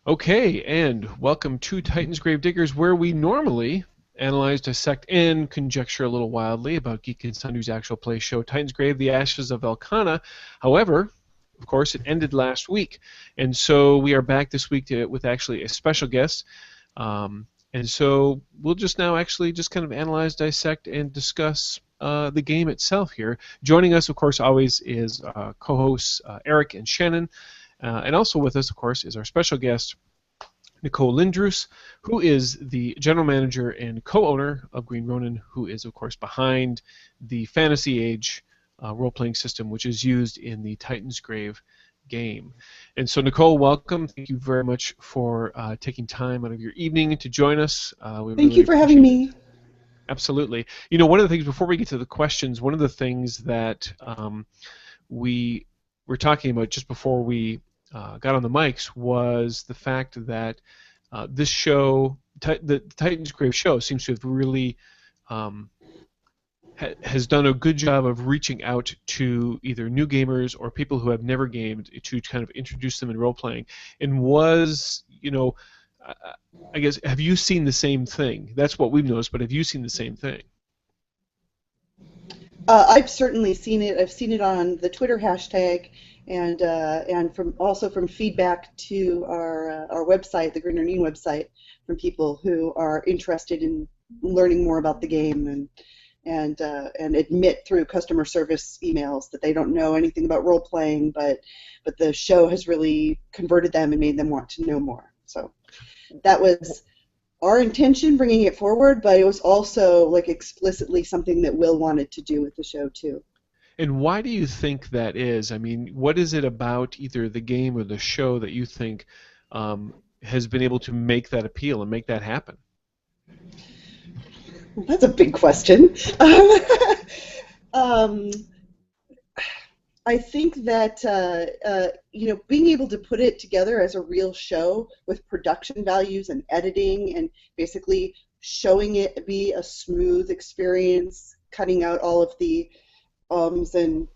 Okay, and welcome to Titansgrave Diggers, where we normally analyze, dissect, and conjecture a little wildly about Geek and Sundry's actual play show, Titansgrave: The Ashes of Elkanah. However, of course, it ended last week, and so we are back this week with actually a special guest. And so we'll just now actually just kind of analyze, dissect, and discuss the game itself here. Joining us, of course, always is co-hosts Eric and Shannon. And also with us, of course, is our special guest, Nicole Lindroos, who is the general manager and co-owner of Green Ronin, who is, of course, behind the Fantasy Age role-playing system, which is used in the Titansgrave game. And so, Nicole, welcome. Thank you very much for taking time out of your evening to join us. We Thank really you for having appreciate it. me. Absolutely. You know, one of the things, before we get to the questions, one of the things that we were talking about just before we got on the mics was the fact that this show, the Titansgrave show, seems to have really um, has done a good job of reaching out to either new gamers or people who have never gamed to kind of introduce them in role playing. And was, uh, I guess, have you seen the same thing? That's what we've noticed, but have you seen the same thing? I've certainly seen it. I've seen it on the Twitter hashtag, and from also from feedback to our website, the Green Ronin website, from people who are interested in learning more about the game and admit through customer service emails that they don't know anything about role playing, but the show has really converted them and made them want to know more. So that was our intention bringing it forward, but it was also like explicitly something that Will wanted to do with the show too. And why do you think that is? I mean, what is it about either the game or the show that you think has been able to make that appeal and make that happen? Well, that's a big question. Um, I think that being able to put it together as a real show with production values and editing and basically showing it be a smooth experience, cutting out all of the and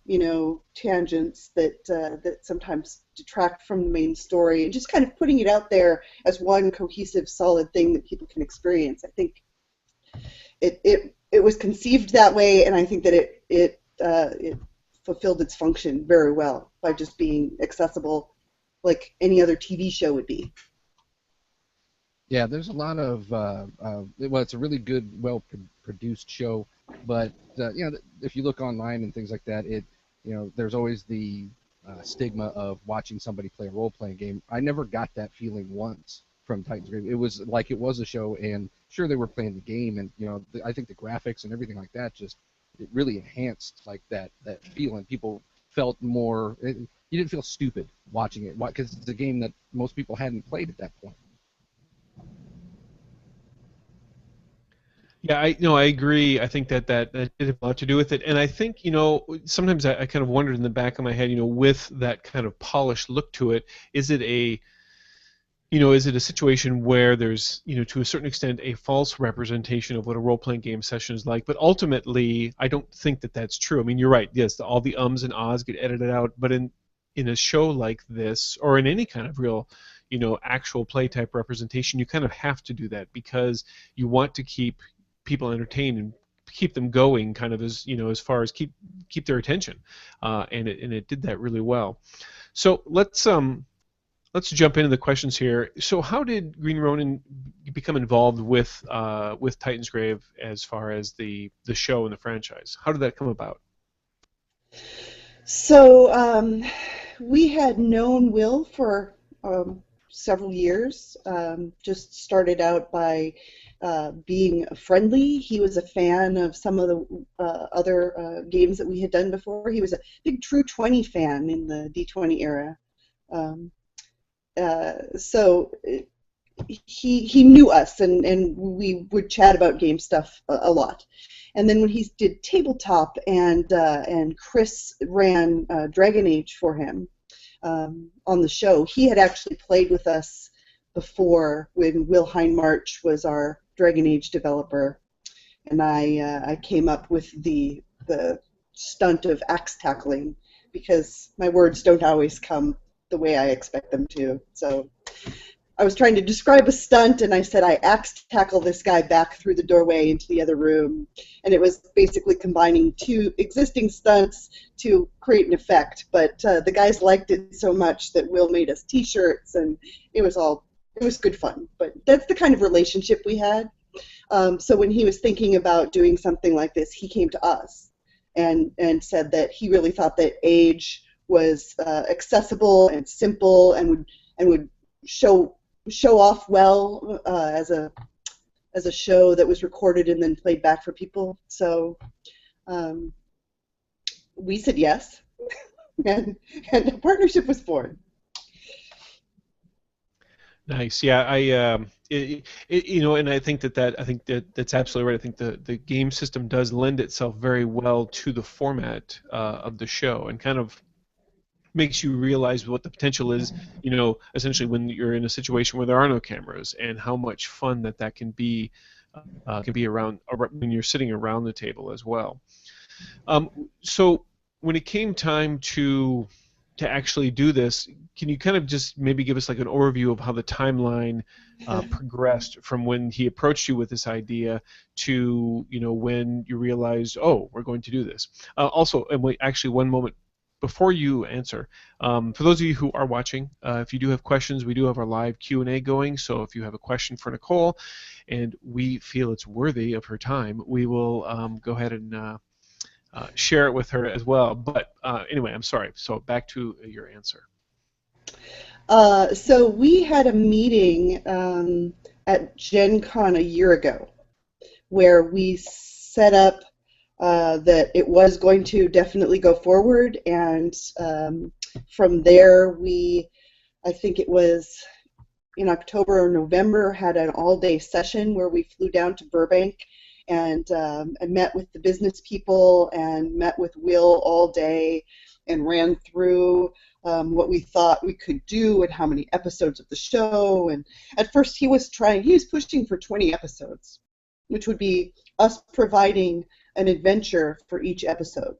tangents that sometimes detract from the main story, and just kind of putting it out there as one cohesive, solid thing that people can experience. I think it was conceived that way, and I think that it fulfilled its function very well by just being accessible like any other TV show would be. Yeah, there's a lot of well, it's a really good, well-produced show, but if you look online and things like that, there's always the stigma of watching somebody play a role-playing game. I never got that feeling once from Titansgrave. It was like it was a show, and sure they were playing the game, and I think the graphics and everything like that just it really enhanced like that feeling. People felt more. You didn't feel stupid watching it because it's a game that most people hadn't played at that point. Yeah, I agree. I think that did have a lot to do with it, and I think sometimes I kind of wondered in the back of my head, with that kind of polished look to it, is it a situation where there's to a certain extent a false representation of what a role-playing game session is like, but ultimately I don't think that that's true. I mean, you're right. Yes, all the ums and ahs get edited out, but in a show like this or in any kind of real actual play type representation, you kind of have to do that because you want to keep people entertained and keep them going, kind of as far as keep their attention, and it did that really well. So let's jump into the questions here. So how did Green Ronin become involved with Titansgrave as far as the show and the franchise? How did that come about? So we had known Will for several years. Just started out by being friendly. He was a fan of some of the other games that we had done before. He was a big True 20 fan in the D20 era. Um, so he knew us, and we would chat about game stuff a lot. And then when he did tabletop and Chris ran Dragon Age for him on the show, he had actually played with us before when Will Hindmarch was our Dragon Age developer, and I came up with the stunt of axe tackling because my words don't always come the way I expect them to. So I was trying to describe a stunt, and I said I axe tackle this guy back through the doorway into the other room, and it was basically combining two existing stunts to create an effect. But the guys liked it so much that Will made us T-shirts, and it was good fun. But that's the kind of relationship we had. So when he was thinking about doing something like this, he came to us and said that he really thought that Age was accessible and simple and would show off well as a show that was recorded and then played back for people. So we said yes, and a partnership was born. Nice. Yeah, and I think that's absolutely right. I think the game system does lend itself very well to the format of the show, and kind of makes you realize what the potential is, essentially when you're in a situation where there are no cameras, and how much fun that can be around when you're sitting around the table as well. So when it came time to actually do this, can you kind of just maybe give us like an overview of how the timeline progressed from when he approached you with this idea to when you realized, oh, we're going to do this? Also, and wait, actually, one moment before you answer, for those of you who are watching, if you do have questions, we do have our live Q&A going. So if you have a question for Nicole, and we feel it's worthy of her time, we will go ahead and share it with her as well. But anyway, I'm sorry. So back to your answer. So we had a meeting at Gen Con a year ago where we set up that it was going to definitely go forward, and from there I think it was in October or November, had an all-day session where we flew down to Burbank and met with the business people and met with Will all day and ran through what we thought we could do and how many episodes of the show. And at first he was pushing for 20 episodes, which would be us providing an adventure for each episode.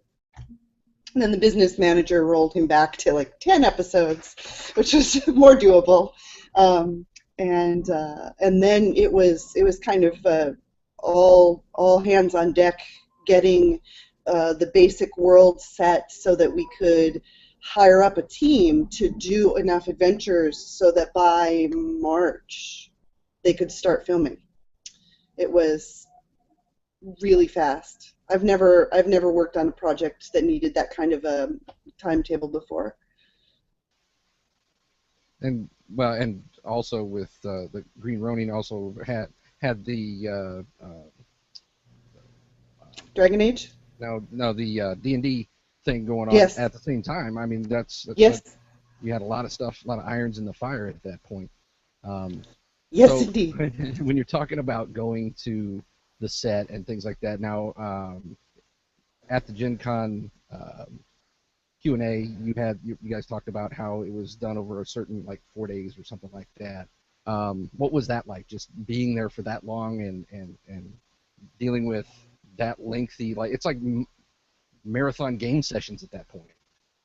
And then the business manager rolled him back to like 10 episodes, which was more doable. And then it was kind of all hands on deck, getting the basic world set so that we could hire up a team to do enough adventures so that by March they could start filming. It was really fast. I've never worked on a project that needed that kind of a timetable before. And also with the Green Ronin also had the Dragon Age? No, the D&D thing going on Yes. at the same time. I mean, that's yes. You had a lot of stuff, a lot of irons in the fire at that point. Yes, so indeed. When you're talking about going to the set and things like that, now at the Gen Con Q&A, you guys talked about how it was done over a certain 4 days or something like that. What was that like? Just being there for that long and dealing with that lengthy, it's like marathon game sessions at that point.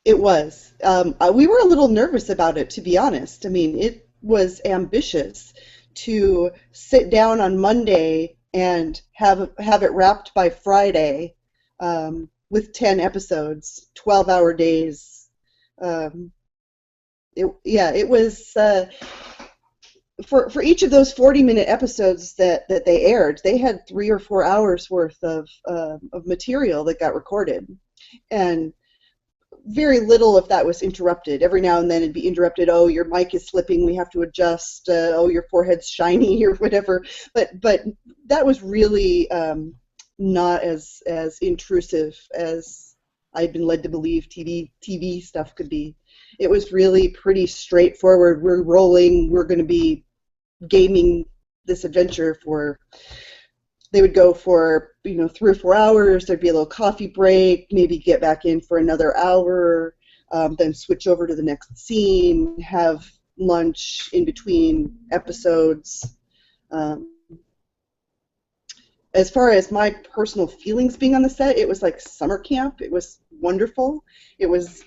It was. We were a little nervous about it, to be honest. I mean, it was ambitious to sit down on Monday and have it wrapped by Friday with 10 episodes, 12-hour days. It was. For each of those 40-minute episodes that they aired, they had 3 or 4 hours worth of material that got recorded, and very little of that was interrupted. Every now and then it'd be interrupted. Oh, your mic is slipping. We have to adjust. Oh, your forehead's shiny or whatever. But that was really not as intrusive as I'd been led to believe TV stuff could be. It was really pretty straightforward. We're rolling. We're going to be gaming this adventure for. They would go for 3 or 4 hours. There'd be a little coffee break. Maybe get back in for another hour. Then switch over to the next scene. Have lunch in between episodes. As far as my personal feelings being on the set, it was like summer camp. It was wonderful. It was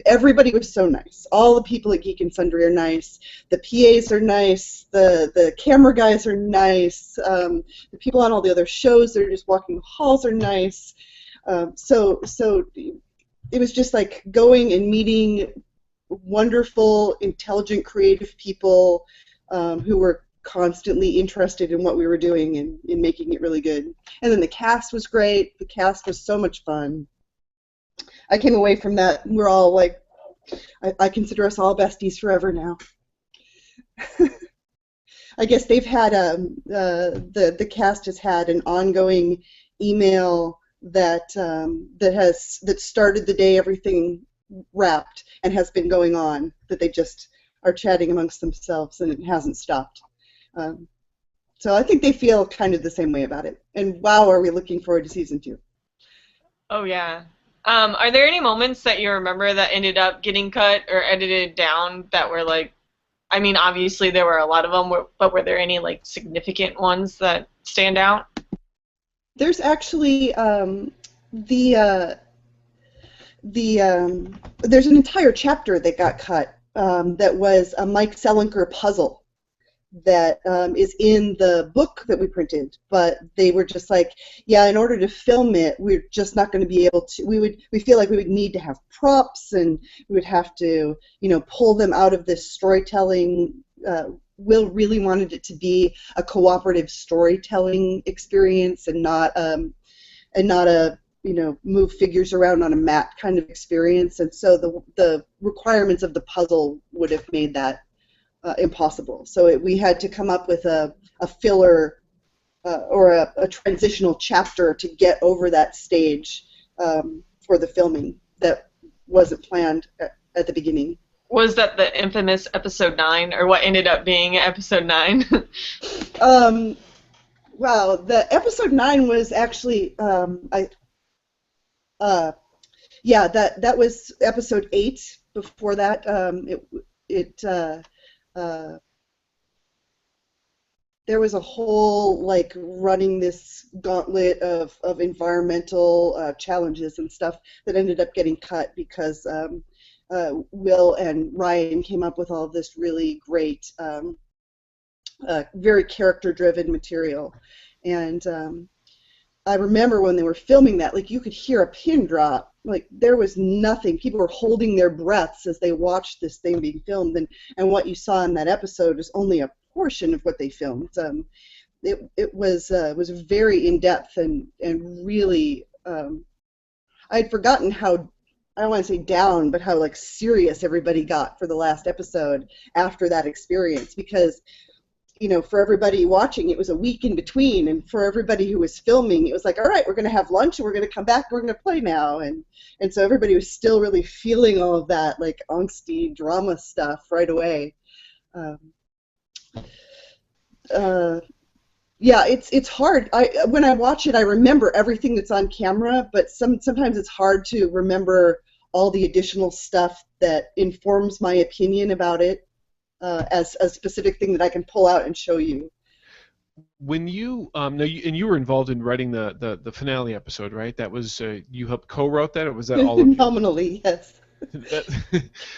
Everybody was so nice. All the people at Geek and Sundry are nice. The PAs are nice. The camera guys are nice. The people on all the other shows that are just walking the halls are nice. So it was just like going and meeting wonderful, intelligent, creative people who were constantly interested in what we were doing and in making it really good. And then the cast was great. The cast was so much fun. I came away from that. We're all like, I consider us all besties forever now. I guess they've had the cast has had an ongoing email that started the day everything wrapped and has been going on, that they just are chatting amongst themselves and it hasn't stopped. So I think they feel kind of the same way about it. And wow, are we looking forward to season 2. Oh yeah. Are there any moments that you remember that ended up getting cut or edited down that were like, I mean, obviously there were a lot of them, but were there any like significant ones that stand out? There's actually there's an entire chapter that got cut that was a Mike Selinker puzzle that is in the book that we printed, but they were just like, yeah, in order to film it, we're just not going to be able to. We feel like we would need to have props, and we would have to, pull them out of this storytelling. Will really wanted it to be a cooperative storytelling experience, and not a move figures around on a mat kind of experience. And so the requirements of the puzzle would have made that impossible. So we had to come up with a filler or a transitional chapter to get over that stage for the filming that wasn't planned at the beginning. Was that the infamous episode 9, or what ended up being episode 9? Well, the episode 9 was actually that was episode 8. Before that, there was a whole running this gauntlet of environmental challenges and stuff that ended up getting cut because Will and Ryan came up with all this really great, very character-driven material. And I remember when they were filming that, you could hear a pin drop. There was nothing. People were holding their breaths as they watched this thing being filmed, and what you saw in that episode is only a portion of what they filmed. It was very in-depth and really, I'd forgotten how, I don't want to say down, but how serious everybody got for the last episode after that experience, because for everybody watching, it was a week in between, and for everybody who was filming, it was like, all right, we're going to have lunch, and we're going to come back, and we're going to play now, and so everybody was still really feeling all of that, angsty drama stuff right away. Yeah, it's hard. When I watch it, I remember everything that's on camera, but sometimes it's hard to remember all the additional stuff that informs my opinion about it. As a specific thing that I can pull out and show you. When you you were involved in writing the finale episode, right? That was you helped co-wrote that, or was that all of you? Nominally, yes.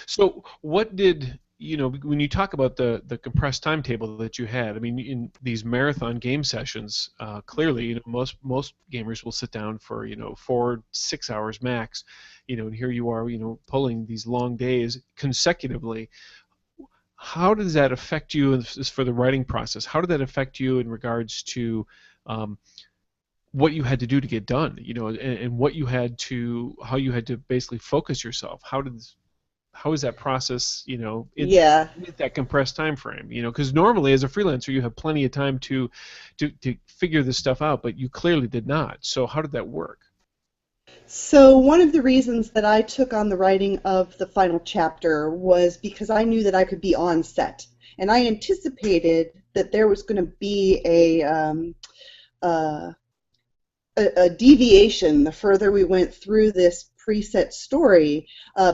So what did when you talk about the compressed timetable that you had? I mean, in these marathon game sessions, clearly, most gamers will sit down for 4-6 hours max, and here you are, pulling these long days consecutively. How does that affect you for the writing process? How did that affect you in regards to what you had to do to get done? And what you had to, how you had to basically focus yourself. How is that process? In that compressed time frame. Because normally as a freelancer you have plenty of time to figure this stuff out, but you clearly did not. So how did that work? So one of the reasons that I took on the writing of the final chapter was because I knew that I could be on set, and I anticipated that there was going to be a deviation the further we went through this preset story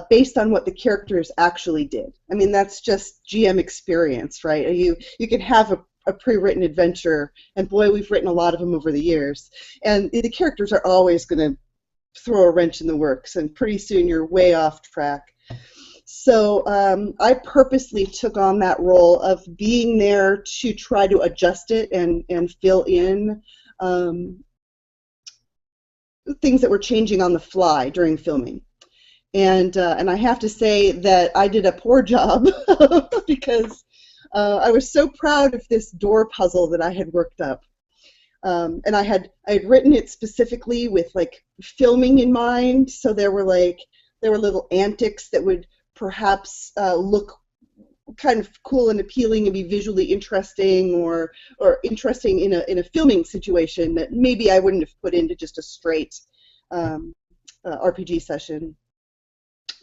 based on what the characters actually did. I mean, that's just GM experience, right? You can have a pre-written adventure, and boy, we've written a lot of them over the years, and the characters are always going to throw a wrench in the works, and pretty soon you're way off track. So I purposely took on that role of being there to try to adjust it and fill in things that were changing on the fly during filming. And I have to say that I did a poor job because I was so proud of this door puzzle that I had worked up. And I had written it specifically with like filming in mind, so there were little antics that would perhaps look kind of cool and appealing and be visually interesting or interesting in a filming situation that maybe I wouldn't have put into just a straight RPG session.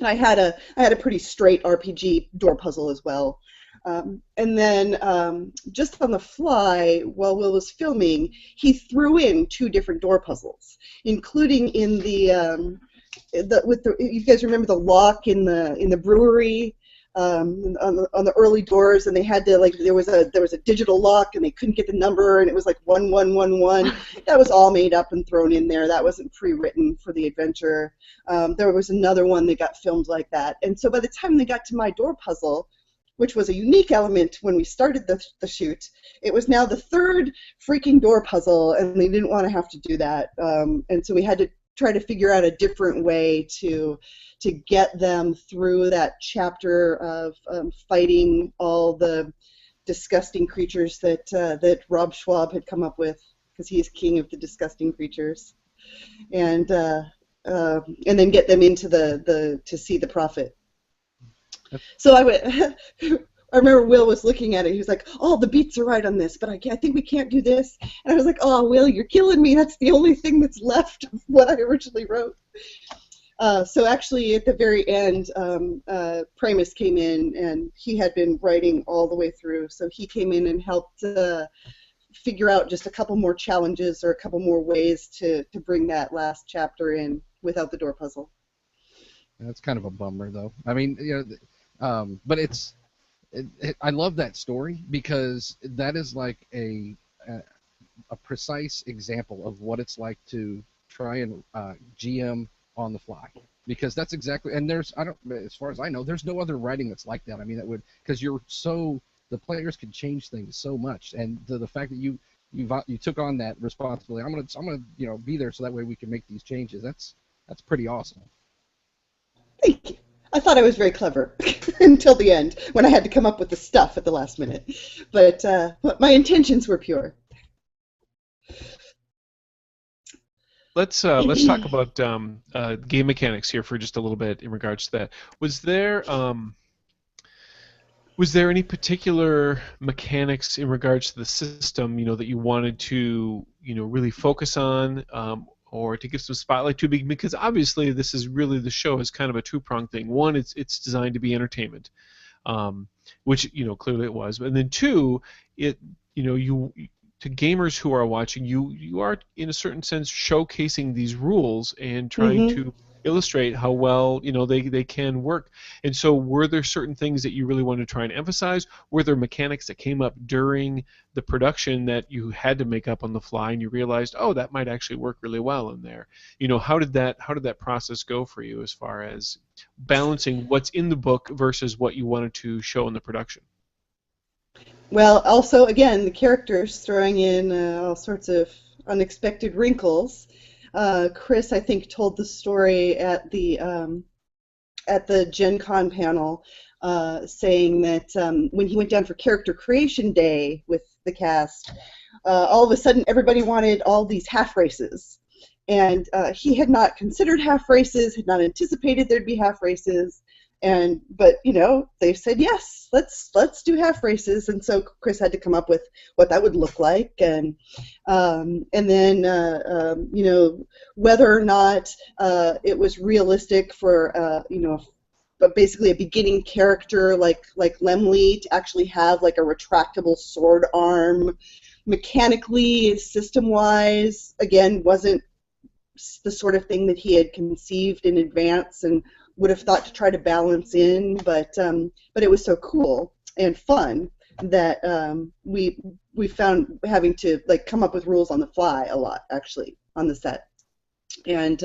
And I had a pretty straight RPG door puzzle as well. And then just on the fly, while Will was filming, he threw in 2 different door puzzles, including in you guys remember the lock in the brewery on the early doors, and they had to there was a digital lock and they couldn't get the number, and it was like 1111. That was all made up and thrown in there. That wasn't pre-written for the adventure. There was another one that got filmed like that, and so by the time they got to my door puzzle, which was a unique element when we started the shoot, it was now the 3rd freaking door puzzle, and they didn't want to have to do that, and so we had to try to figure out a different way to get them through that chapter of fighting all the disgusting creatures that Rob Schwab had come up with, because he is king of the disgusting creatures, and then get them into to see the prophet. So I remember Will was looking at it. He was like, "Oh, the beats are right on this, but I think we can't do this." And I was like, "Oh, Will, you're killing me. That's the only thing that's left of what I originally wrote." So actually, at the very end, Primus came in, and he had been writing all the way through. So he came in and helped figure out just a couple more challenges or a couple more ways to bring that last chapter in without the door puzzle. That's kind of a bummer, though. I mean, but I love that story because that is like a precise example of what it's like to try and GM on the fly, because that's exactly, and as far as I know, there's no other writing that's like that. I mean, that would, because the players can change things so much, and the fact that you took on that responsibility, I'm gonna be there so that way we can make these changes. That's pretty awesome. Thank you. I thought I was very clever until the end, when I had to come up with the stuff at the last minute. But my intentions were pure. Let's talk about game mechanics here for just a little bit in regards to that. Was there any particular mechanics in regards to the system, that you wanted to, really focus on, or to give some spotlight to? Because obviously this is really, the show is kind of a two-pronged thing. One, it's designed to be entertainment, which clearly it was, and then 2, to gamers who are watching, you are in a certain sense showcasing these rules and trying to illustrate how well they can work. And so, were there certain things that you really wanted to try and emphasize? Were there mechanics that came up during the production that you had to make up on the fly, and you realized, oh, that might actually work really well in there? How did that process go for you as far as balancing what's in the book versus what you wanted to show in the production? Well, also, again, the characters throwing in all sorts of unexpected wrinkles. Chris, I think, told the story at the Gen Con panel, saying that when he went down for character creation day with the cast, all of a sudden everybody wanted all these half races. And he had not considered half races, had not anticipated there'd be half races. But they said yes, let's do half races, and so Chris had to come up with what that would look like, and then whether or not it was realistic for but basically a beginning character like Lemley to actually have like a retractable sword arm. Mechanically, system-wise, again, wasn't the sort of thing that he had conceived in advance and would have thought to try to balance in, but it was so cool and fun that we found having to come up with rules on the fly a lot, actually, on the set. and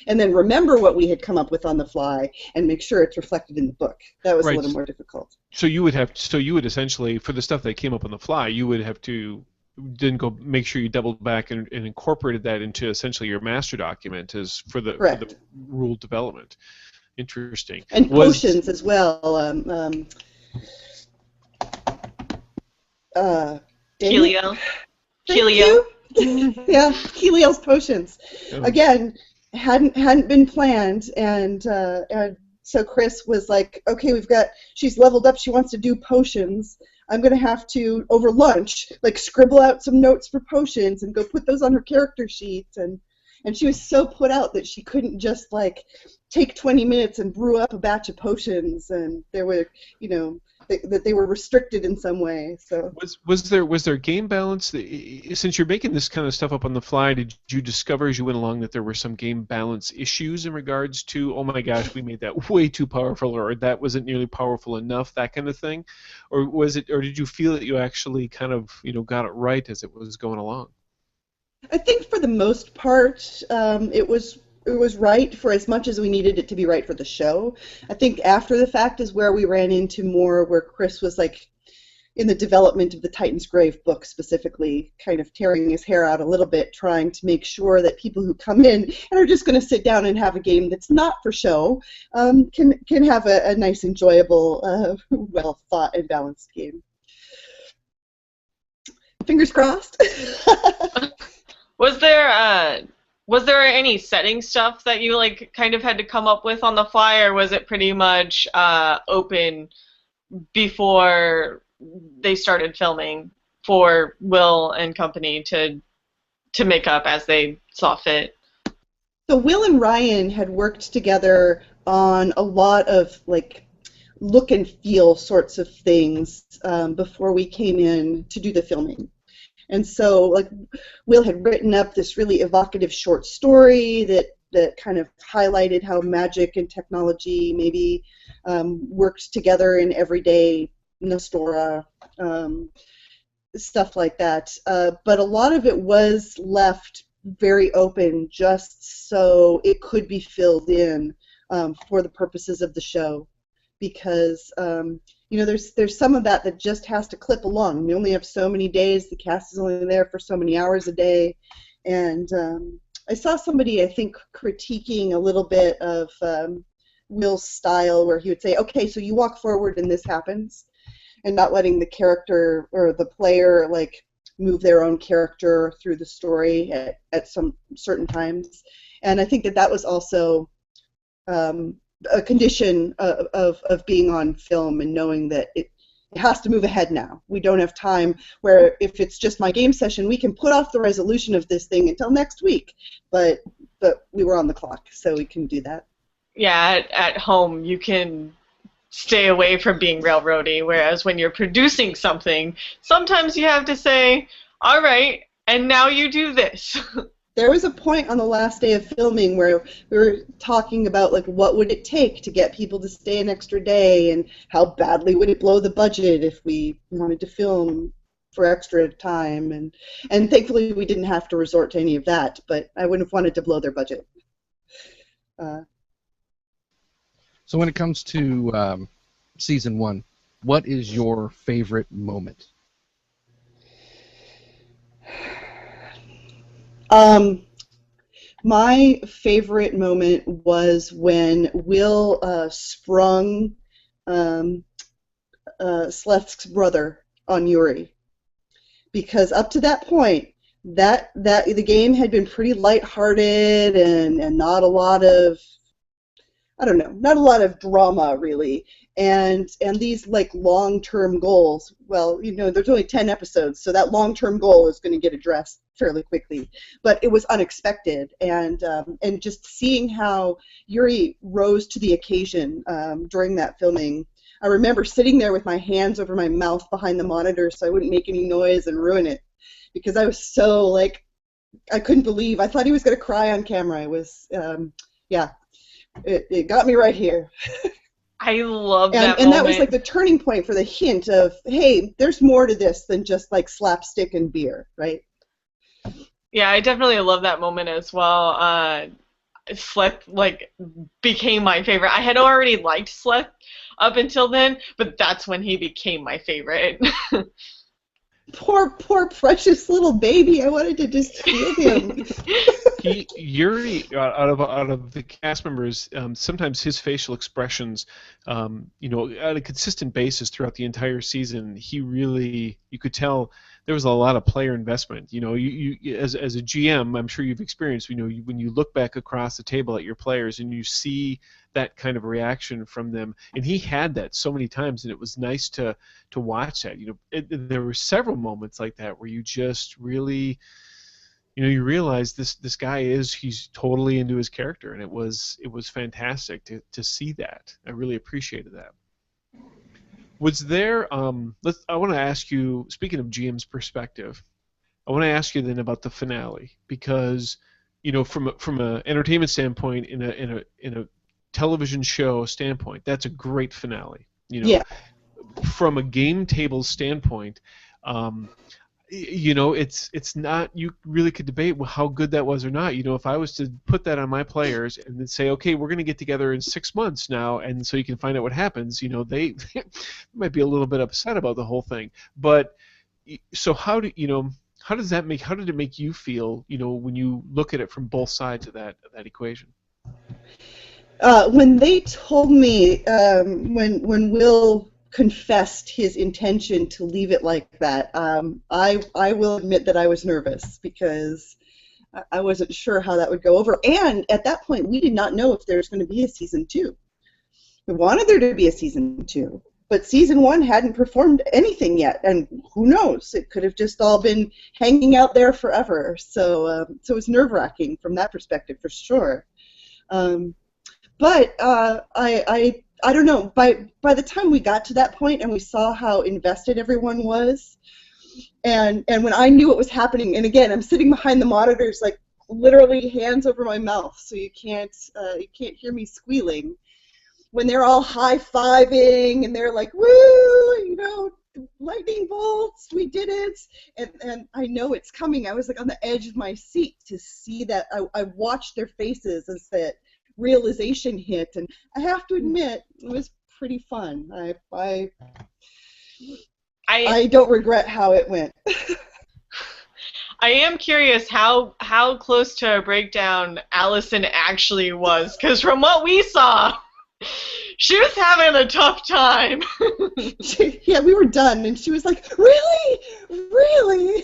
then remember what we had come up with on the fly and make sure it's reflected in the book. That was a Right. little more difficult. So you would essentially, for the stuff that came up on the fly, you would have to then go make sure you doubled back and incorporated that into essentially your master document as for the Correct. rule development. Interesting. And potions as well. Helio. Helio. Yeah, Helios potions. Oh. Again, hadn't been planned, and so Chris was like, okay, she's leveled up, she wants to do potions. I'm going to have to, over lunch, like scribble out some notes for potions and go put those on her character sheets. And she was so put out that she couldn't just like take 20 minutes and brew up a batch of potions, and there were, that they were restricted in some way. So was there game balance? Since you're making this kind of stuff up on the fly, did you discover as you went along that there were some game balance issues in regards to, oh my gosh, we made that way too powerful, or that wasn't nearly powerful enough, that kind of thing, or did you feel that you actually kind of got it right as it was going along? I think for the most part, it was right for as much as we needed it to be right for the show. I think after the fact is where we ran into more where Chris was like in the development of the Titansgrave book specifically, kind of tearing his hair out a little bit, trying to make sure that people who come in and are just going to sit down and have a game that's not for show can have a nice, enjoyable, well thought and balanced game. Fingers crossed. Was there any setting stuff that you like kind of had to come up with on the fly, or was it pretty much open before they started filming for Will and company to make up as they saw fit? So Will and Ryan had worked together on a lot of like look and feel sorts of things before we came in to do the filming. And so, like, Will had written up this really evocative short story that kind of highlighted how magic and technology maybe worked together in everyday Nostora, stuff like that. But a lot of it was left very open just so it could be filled in for the purposes of the show. Because there's some of that just has to clip along. We only have so many days. The cast is only there for so many hours a day, and I saw somebody I think critiquing a little bit of Will's style, where he would say, "Okay, so you walk forward and this happens," and not letting the character or the player like move their own character through the story at some certain times. And I think that was also a condition of being on film and knowing that it has to move ahead now. We don't have time where if it's just my game session, we can put off the resolution of this thing until next week. But we were on the clock, so we can do that. Yeah, at home you can stay away from being railroady, whereas when you're producing something, sometimes you have to say, all right, and now you do this. There was a point on the last day of filming where we were talking about like what would it take to get people to stay an extra day, and how badly would it blow the budget if we wanted to film for extra time, and thankfully we didn't have to resort to any of that, but I wouldn't have wanted to blow their budget. So when it comes to season 1, what is your favorite moment? My favorite moment was when Will sprung Sleth's brother on Yuri, because up to that point, that the game had been pretty lighthearted and not a lot of, not a lot of drama really, and these like long-term goals. Well, there's only 10 episodes, so that long-term goal is going to get addressed fairly quickly. But it was unexpected, and just seeing how Yuri rose to the occasion during that filming. I remember sitting there with my hands over my mouth behind the monitor so I wouldn't make any noise and ruin it, because I was so like, I couldn't believe. I thought he was going to cry on camera. It was, it got me right here. I love that moment. And that was like the turning point for the hint of, hey, there's more to this than just like slapstick and beer, right? Yeah, I definitely love that moment as well. Sleth like became my favorite. I had already liked Sleth up until then, but that's when he became my favorite. Poor precious little baby. I wanted to just heal him. Yuri, out of the cast members, sometimes his facial expressions, on a consistent basis throughout the entire season, you could tell there was a lot of player investment. You as a GM, I'm sure you've experienced. When you look back across the table at your players and you see that kind of reaction from them, and he had that so many times, and it was nice to watch that. There were several moments like that where you just really. You realize this guy he's totally into his character, and it was fantastic to see that. I really appreciated that. Was there I want to ask you, speaking of GM's perspective, I want to ask you then about the finale, because from a entertainment standpoint, in a television show standpoint, that's a great finale. Yeah. From a game table standpoint, it's not, you really could debate how good that was or not. If I was to put that on my players and then say, okay, we're going to get together in 6 months now, and so you can find out what happens, they might be a little bit upset about the whole thing. But so how did it make you feel, when you look at it from both sides of that equation? When they told me, when Will confessed his intention to leave it like that, I will admit that I was nervous, because I wasn't sure how that would go over. And at that point, we did not know if there was going to be a season 2. We wanted there to be a season 2, but season 1 hadn't performed anything yet, and who knows? It could have just all been hanging out there forever. So it was nerve-wracking from that perspective, for sure. But I don't know. By the time we got to that point and we saw how invested everyone was, and when I knew what was happening, and again, I'm sitting behind the monitors, like literally hands over my mouth, so you can't hear me squealing. When they're all high-fiving and they're like, "Woo! Lightning bolts, we did it!" And I know it's coming. I was like on the edge of my seat to see that. I watched their faces as that realization hit, and I have to admit, it was pretty fun. I don't regret how it went. I am curious how close to a breakdown Allison actually was, because from what we saw, she was having a tough time. Yeah, we were done, and she was like, "Really? Really?"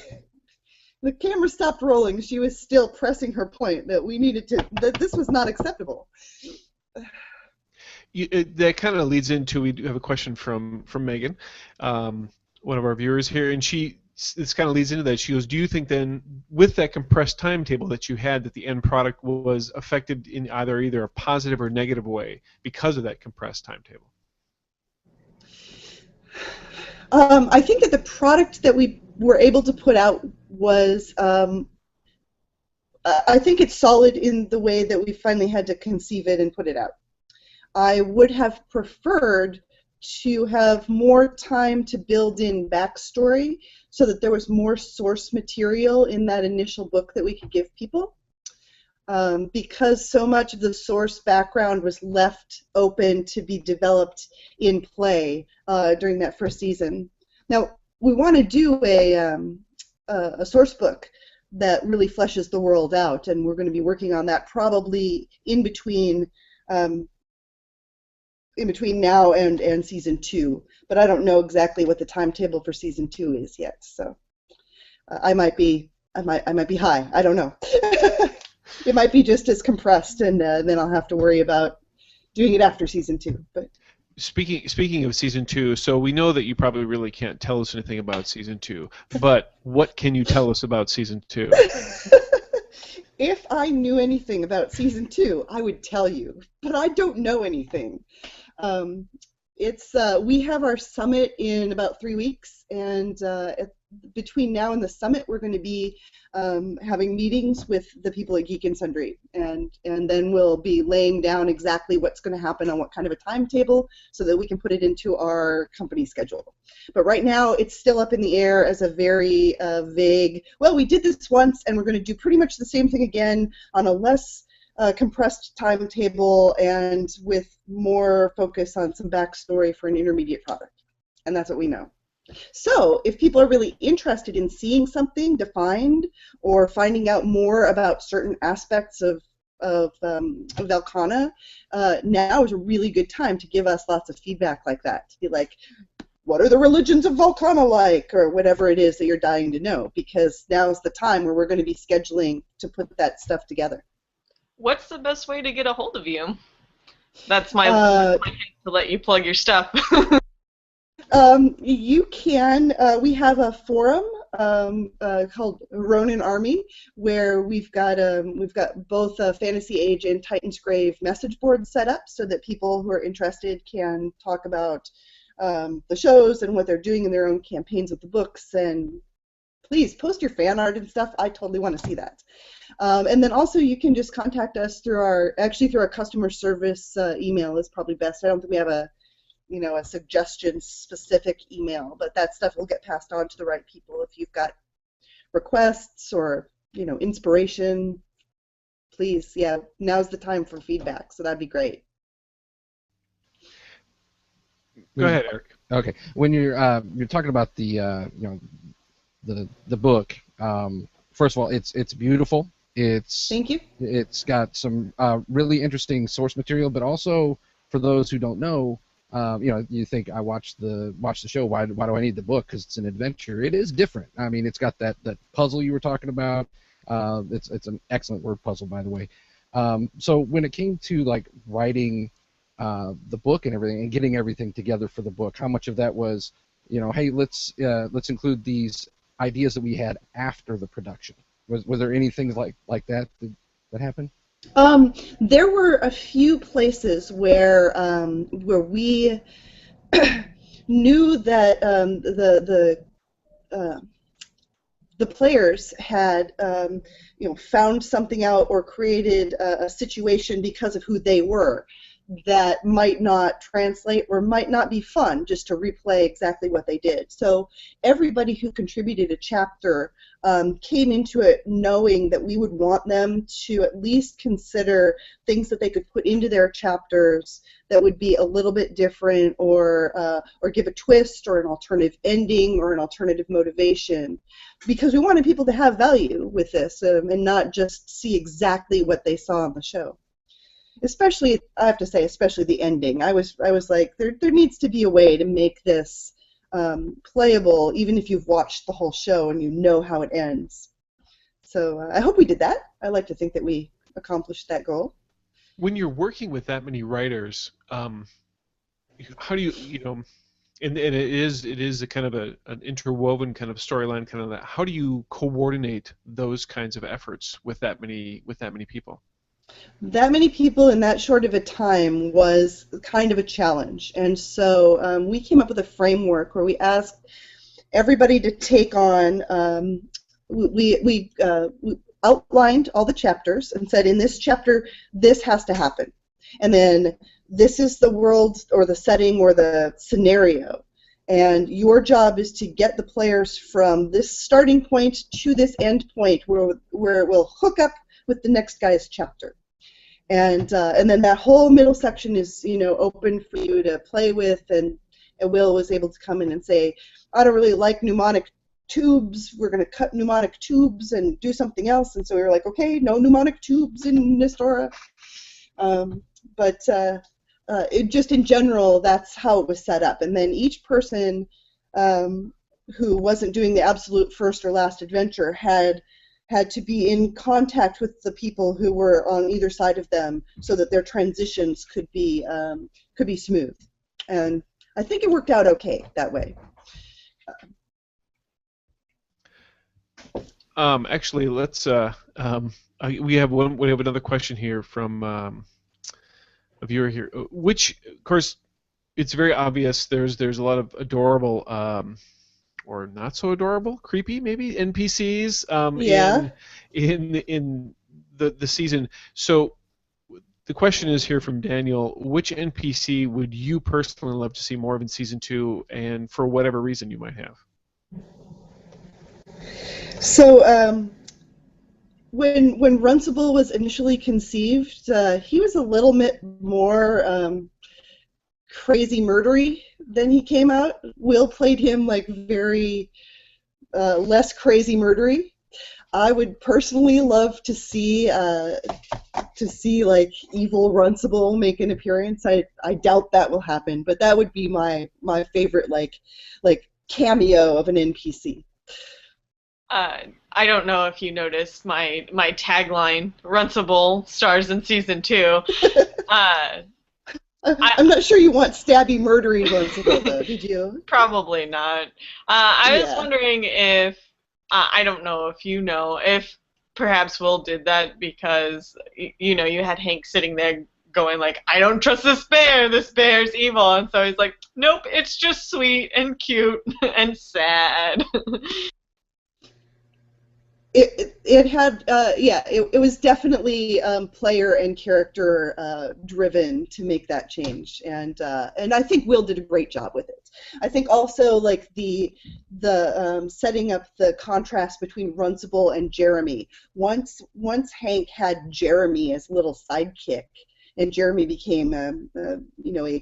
The camera stopped rolling. She was still pressing her point that this was not acceptable. That kind of leads into, we do have a question from Megan, one of our viewers here, and this kind of leads into that. She goes, do you think then, with that compressed timetable that you had, that the end product was affected in either a positive or negative way because of that compressed timetable? I think that the product that we were able to put out was, I think it's solid in the way that we finally had to conceive it and put it out. I would have preferred to have more time to build in backstory so that there was more source material in that initial book that we could give people. Because so much of the source background was left open to be developed in play during that first season. Now, we want to do a source book that really fleshes the world out, and we're going to be working on that probably in between now and season 2. But I don't know exactly what the timetable for season 2 is yet, so I might be high. I don't know. It might be just as compressed, and then I'll have to worry about doing it after season 2. But speaking of season 2, so we know that you probably really can't tell us anything about season 2. But what can you tell us about season 2? If I knew anything about season 2, I would tell you. But I don't know anything. We have our summit in about 3 weeks, and between now and the summit, we're going to be having meetings with the people at Geek and Sundry, and then we'll be laying down exactly what's going to happen on what kind of a timetable so that we can put it into our company schedule. But right now, it's still up in the air as a very vague, well, we did this once, and we're going to do pretty much the same thing again on a less compressed timetable and with more focus on some backstory for an intermediate product. And that's what we know. So if people are really interested in seeing something defined or finding out more about certain aspects of Velkhana, now is a really good time to give us lots of feedback like that. To be like, what are the religions of Velkhana like, or whatever it is that you're dying to know, because now is the time where we're going to be scheduling to put that stuff together. What's the best way to get a hold of you? That's my hint to let you plug your stuff. You can. We have a forum called Ronin Army, where we've got both Fantasy Age and Titansgrave message boards set up, so that people who are interested can talk about the shows and what they're doing in their own campaigns with the books. And please post your fan art and stuff. I totally want to see that. And then also you can just contact us through our customer service email is probably best. I don't think we have a suggestion-specific email, but that stuff will get passed on to the right people. If you've got requests or, inspiration, please, now's the time for feedback, so that'd be great. Go ahead, Eric. Okay, when you're talking about the the book, first of all, it's beautiful. Thank you. It's got some really interesting source material, but also for those who don't know. You think I watched the show. Why do I need the book? Because it's an adventure. It is different. I mean, it's got that puzzle you were talking about. It's an excellent word puzzle, by the way. So when it came to like writing the book and everything and getting everything together for the book, how much of that was, hey, let's include these ideas that we had after the production? Was there any things like that happened? There were a few places where we knew that the players had found something out or created a situation because of who they were that might not translate or might not be fun just to replay exactly what they did. So everybody who contributed a chapter came into it knowing that we would want them to at least consider things that they could put into their chapters that would be a little bit different, or give a twist or an alternative ending or an alternative motivation, because we wanted people to have value with this and not just see exactly what they saw on the show. Especially, I have to say, especially the ending. I was like, there needs to be a way to make this playable, even if you've watched the whole show and you know how it ends. So I hope we did that. I like to think that we accomplished that goal. When you're working with that many writers, how do you, and it is a kind of an interwoven kind of storyline, kind of that. How do you coordinate those kinds of efforts with that many people? That many people in that short of a time was kind of a challenge, and so we came up with a framework where we asked everybody to take on. We outlined all the chapters and said, in this chapter, this has to happen, and then this is the world or the setting or the scenario, and your job is to get the players from this starting point to this end point where it will hook up with the next guy's chapter. And then that whole middle section is, open for you to play with, and Will was able to come in and say, I don't really like mnemonic tubes, we're going to cut mnemonic tubes and do something else. And so we were like, okay, no mnemonic tubes in Nestora. But just in general, that's how it was set up. And then each person who wasn't doing the absolute first or last adventure had to be in contact with the people who were on either side of them, so that their transitions could be smooth. And I think it worked out okay that way. Actually, let's. We have another question here from a viewer here. Which, of course, it's very obvious. There's a lot of adorable or not so adorable, creepy maybe NPCs Yeah. in the season. So the question is here from Daniel: which NPC would you personally love to see more of in season 2, and for whatever reason you might have? So when Runcible was initially conceived, he was a little bit more crazy murdery than he came out. Will played him like very less crazy murdery. I would personally love to see like evil Runcible make an appearance. I doubt that will happen, but that would be my favorite like cameo of an NPC. I don't know if you noticed my tagline, Runcible stars in season 2. I'm not sure you want stabby murdery Runcible though, did you? Probably not. I was Yeah. wondering if, I don't know if you know, if perhaps Will did that because, you know, you had Hank sitting there going like, I don't trust this bear's evil. And so he's like, nope, it's just sweet and cute and sad. It had it was definitely player and character driven to make that change, and I think Will did a great job with it. I think also like the setting up the contrast between Runcible and Jeremy. Once Hank had Jeremy as little sidekick, and Jeremy became a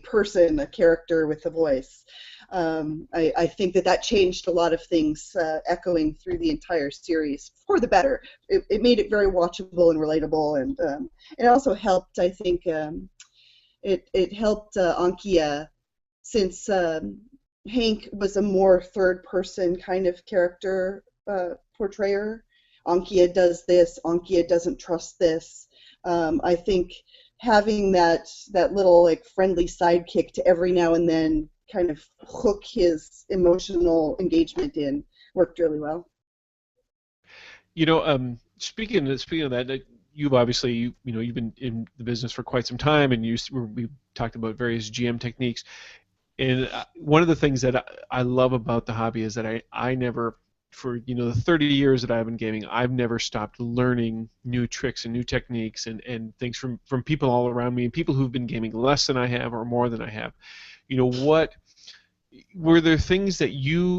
person, a character with a voice. I think that changed a lot of things, echoing through the entire series for the better. It made it very watchable and relatable, and it also helped. I think it helped Ankia, since Hank was a more third-person kind of character portrayer. Ankia does this. Ankia doesn't trust this. I think having that little like friendly sidekick to every now and then kind of hook his emotional engagement in worked really well. You know, speaking of that, you've obviously you've been in the business for quite some time, and we talked about various GM techniques. And one of the things that I love about the hobby is that I never, for the 30 years that I've been gaming, I've never stopped learning new tricks and new techniques and things from people all around me, and people who've been gaming less than I have or more than I have. What were there things that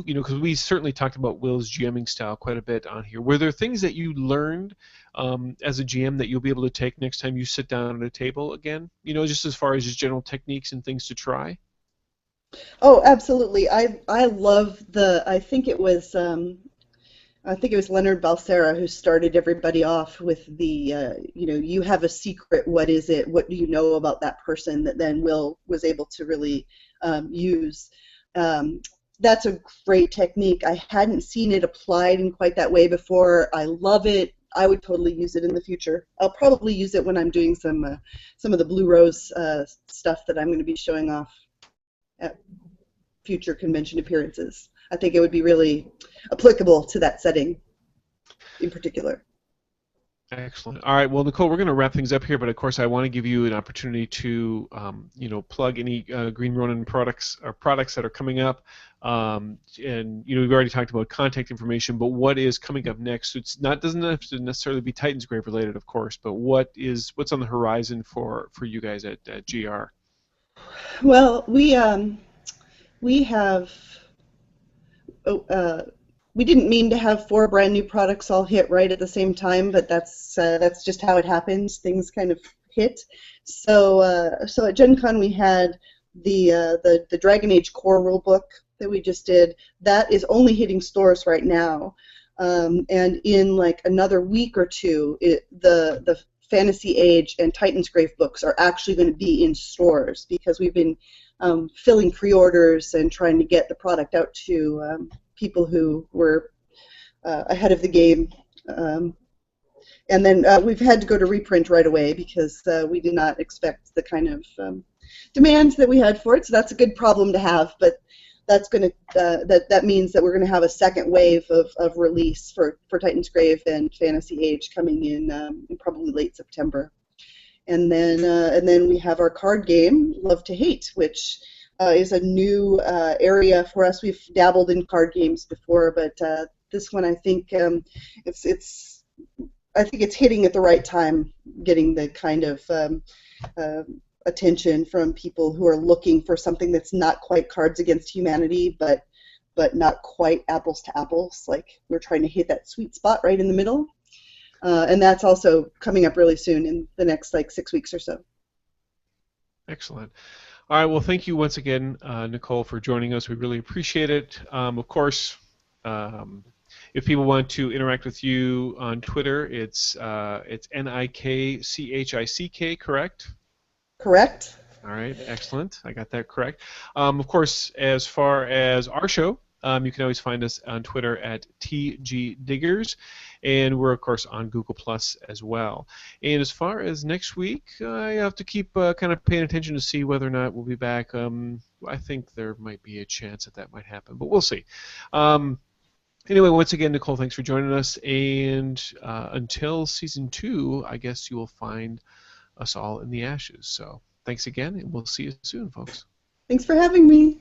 because we certainly talked about Will's GMing style quite a bit on here. Were there things that you learned as a GM that you'll be able to take next time you sit down at a table again? Just as far as just general techniques and things to try? Oh, absolutely. I love I think it was Leonard Balsera who started everybody off with the you have a secret. What is it? What do you know about that person? That then Will was able to really use. That's a great technique. I hadn't seen it applied in quite that way before. I love it. I would totally use it in the future. I'll probably use it when I'm doing some of the Blue Rose stuff that I'm going to be showing off at future convention appearances. I think it would be really applicable to that setting in particular. Excellent. All right. Well, Nicole, we're going to wrap things up here, but of course, I want to give you an opportunity to, plug any Green Ronin products that are coming up. And we've already talked about contact information, but what is coming up next? Doesn't have to necessarily be Titansgrave related, of course, but what's on the horizon for you guys at GR? Well, we have. We didn't mean to have 4 brand new products all hit right at the same time, but that's just how it happens. Things kind of hit. So at Gen Con we had the Dragon Age core rulebook that we just did. That is only hitting stores right now, and in like another week or two, the Fantasy Age and Titansgrave books are actually going to be in stores because we've been filling pre-orders and trying to get the product out to people who were ahead of the game. And then we've had to go to reprint right away because we did not expect the kind of demands that we had for it. So that's a good problem to have, but that's going to that means that we're going to have a second wave of release for Titansgrave and Fantasy Age coming in probably late September. And then we have our card game, Love to Hate, which is a new area for us. We've dabbled in card games before, but this one I think I think it's hitting at the right time, getting the kind of uh, attention from people who are looking for something that's not quite Cards Against Humanity, but not quite apples to apples. Like, we're trying to hit that sweet spot right in the middle. And that's also coming up really soon in the next 6 weeks or so. Excellent. All right. Well, thank you once again, Nicole, for joining us. We really appreciate it. Of course, if people want to interact with you on Twitter, it's NIKCHICK, correct? Correct. All right, excellent. I got that correct. Of course, as far as our show, you can always find us on Twitter at TGDiggers, and we're, of course, on Google Plus as well. And as far as next week, I have to keep kind of paying attention to see whether or not we'll be back. I think there might be a chance that might happen, but we'll see. Anyway, once again, Nicole, thanks for joining us, and until Season 2, I guess you will find us all in the ashes. So thanks again, and we'll see you soon, folks. Thanks for having me.